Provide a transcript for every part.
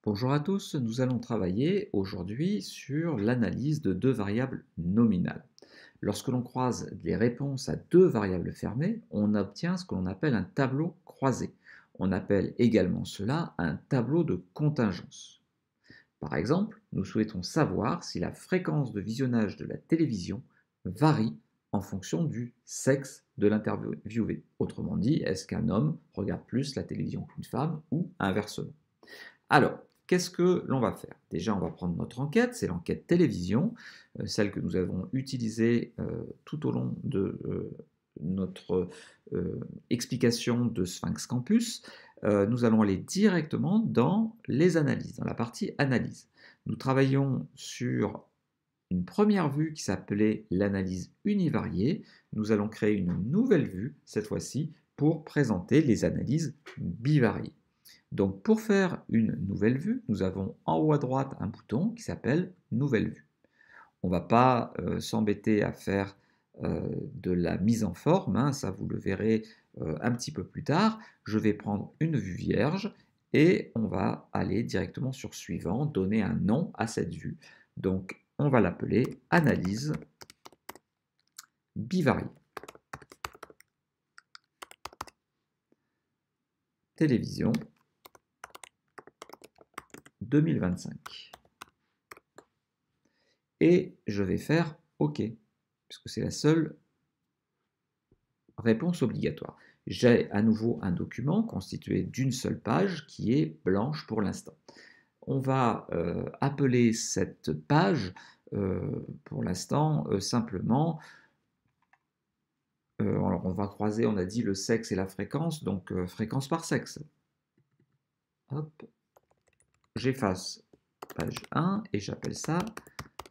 Bonjour à tous, nous allons travailler aujourd'hui sur l'analyse de deux variables nominales. Lorsque l'on croise les réponses à deux variables fermées, on obtient ce que l'on appelle un tableau croisé. On appelle également cela un tableau de contingence. Par exemple, nous souhaitons savoir si la fréquence de visionnage de la télévision varie en fonction du sexe de l'interviewé. Autrement dit, est-ce qu'un homme regarde plus la télévision qu'une femme ou inversement? Alors, qu'est-ce que l'on va faire? Déjà, on va prendre notre enquête, c'est l'enquête télévision, celle que nous avons utilisée tout au long de notre explication de Sphinx Campus. Nous allons aller directement dans les analyses, dans la partie analyse. Nous travaillons sur une première vue qui s'appelait l'analyse univariée. Nous allons créer une nouvelle vue, cette fois-ci, pour présenter les analyses bivariées. Donc pour faire une nouvelle vue, nous avons en haut à droite un bouton qui s'appelle Nouvelle vue. On ne va pas s'embêter à faire de la mise en forme, hein, ça vous le verrez un petit peu plus tard. Je vais prendre une vue vierge et on va aller directement sur suivant, donner un nom à cette vue. Donc on va l'appeler Analyse bivariée. Télévision 2025. Et je vais faire OK, puisque c'est la seule réponse obligatoire. J'ai à nouveau un document constitué d'une seule page qui est blanche pour l'instant. On va appeler cette page, pour l'instant, simplement, alors on va croiser, on a dit le sexe et la fréquence, donc fréquence par sexe. Hop, j'efface page 1 et j'appelle ça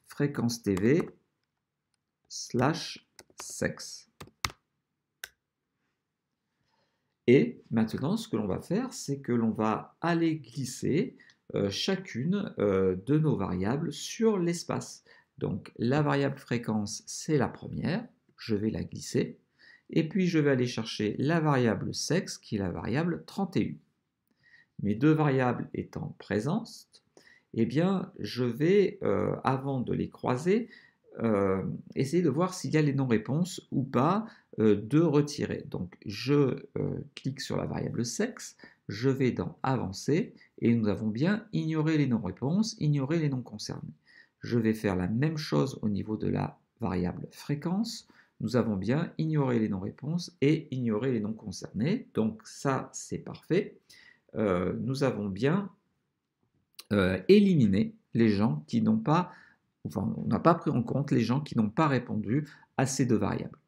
fréquence TV / sexe. Et maintenant, ce que l'on va faire, c'est que l'on va aller glisser chacune de nos variables sur l'espace. Donc la variable fréquence, c'est la première, je vais la glisser, et puis je vais aller chercher la variable sexe, qui est la variable 31. Mes deux variables étant présentes, eh bien, je vais, avant de les croiser, essayer de voir s'il y a les non-réponses ou pas de retirer. Donc, je clique sur la variable sexe, je vais dans Avancer, et nous avons bien ignoré les non-réponses, ignorer les non concernés. Je vais faire la même chose au niveau de la variable fréquence. Nous avons bien ignoré les non-réponses et ignoré les non concernés. Donc, ça, c'est parfait. Nous avons bien éliminé les gens qui n'ont pas, enfin, on n'a pas pris en compte les gens qui n'ont pas répondu à ces deux variables.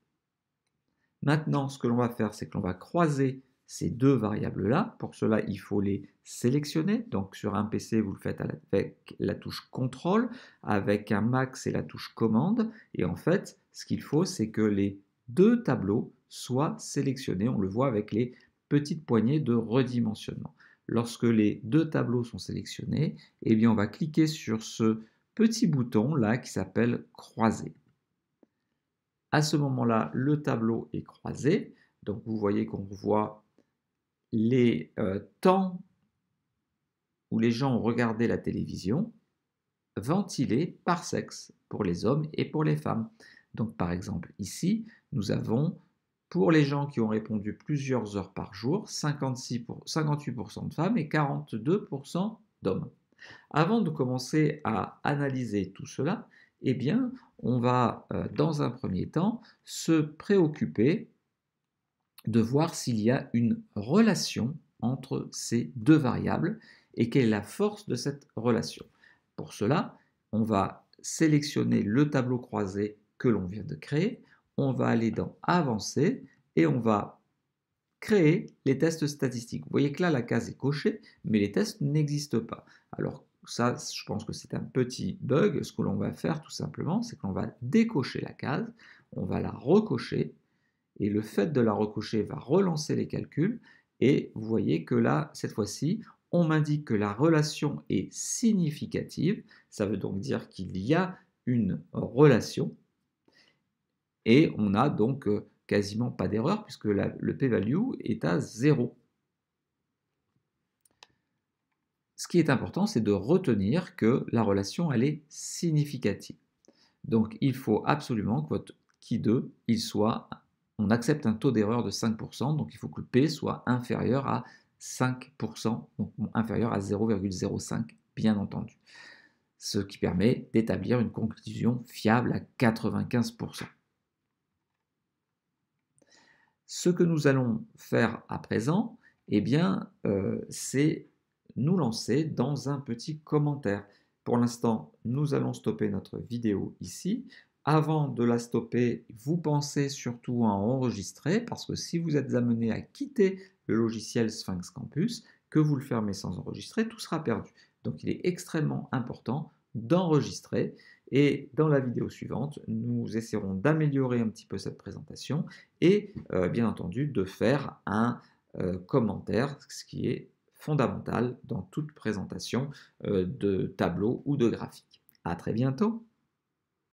Maintenant, ce que l'on va faire, c'est que l'on va croiser ces deux variables-là. Pour cela, il faut les sélectionner. Donc, sur un PC, vous le faites avec la touche CTRL, avec un Mac, c'est la touche commande. Et en fait, ce qu'il faut, c'est que les deux tableaux soient sélectionnés. On le voit avec les petites poignées de redimensionnement. Lorsque les deux tableaux sont sélectionnés, eh bien, on va cliquer sur ce petit bouton là qui s'appelle croiser. À ce moment-là, le tableau est croisé. Donc vous voyez qu'on voit les temps où les gens ont regardé la télévision ventilés par sexe, pour les hommes et pour les femmes. Donc par exemple ici, nous avons pour les gens qui ont répondu plusieurs heures par jour, 58% de femmes et 42% d'hommes. Avant de commencer à analyser tout cela, eh bien, on va, dans un premier temps, se préoccuper de voir s'il y a une relation entre ces deux variables et quelle est la force de cette relation. Pour cela, on va sélectionner le tableau croisé que l'on vient de créer, on va aller dans Avancer et on va créer les tests statistiques. Vous voyez que là, la case est cochée, mais les tests n'existent pas. Alors ça, je pense que c'est un petit bug. Ce que l'on va faire tout simplement, c'est qu'on va décocher la case, on va la recocher, et le fait de la recocher va relancer les calculs, et vous voyez que là, cette fois-ci, on m'indique que la relation est significative. Ça veut donc dire qu'il y a une relation, et on n'a donc quasiment pas d'erreur puisque le p-value est à 0. Ce qui est important, c'est de retenir que la relation, elle est significative. Donc, il faut absolument que votre qui 2, on accepte un taux d'erreur de 5%, donc il faut que le P soit inférieur à 5%, donc inférieur à 0,05, bien entendu. Ce qui permet d'établir une conclusion fiable à 95%. Ce que nous allons faire à présent, eh bien, c'est nous lancer dans un petit commentaire. Pour l'instant, nous allons stopper notre vidéo ici. Avant de la stopper, vous pensez surtout à enregistrer, parce que si vous êtes amené à quitter le logiciel Sphinx Campus, que vous le fermez sans enregistrer, tout sera perdu. Donc il est extrêmement important d'enregistrer. Et dans la vidéo suivante, nous essaierons d'améliorer un petit peu cette présentation et bien entendu de faire un commentaire, ce qui est fondamental dans toute présentation de tableau ou de graphique. À très bientôt.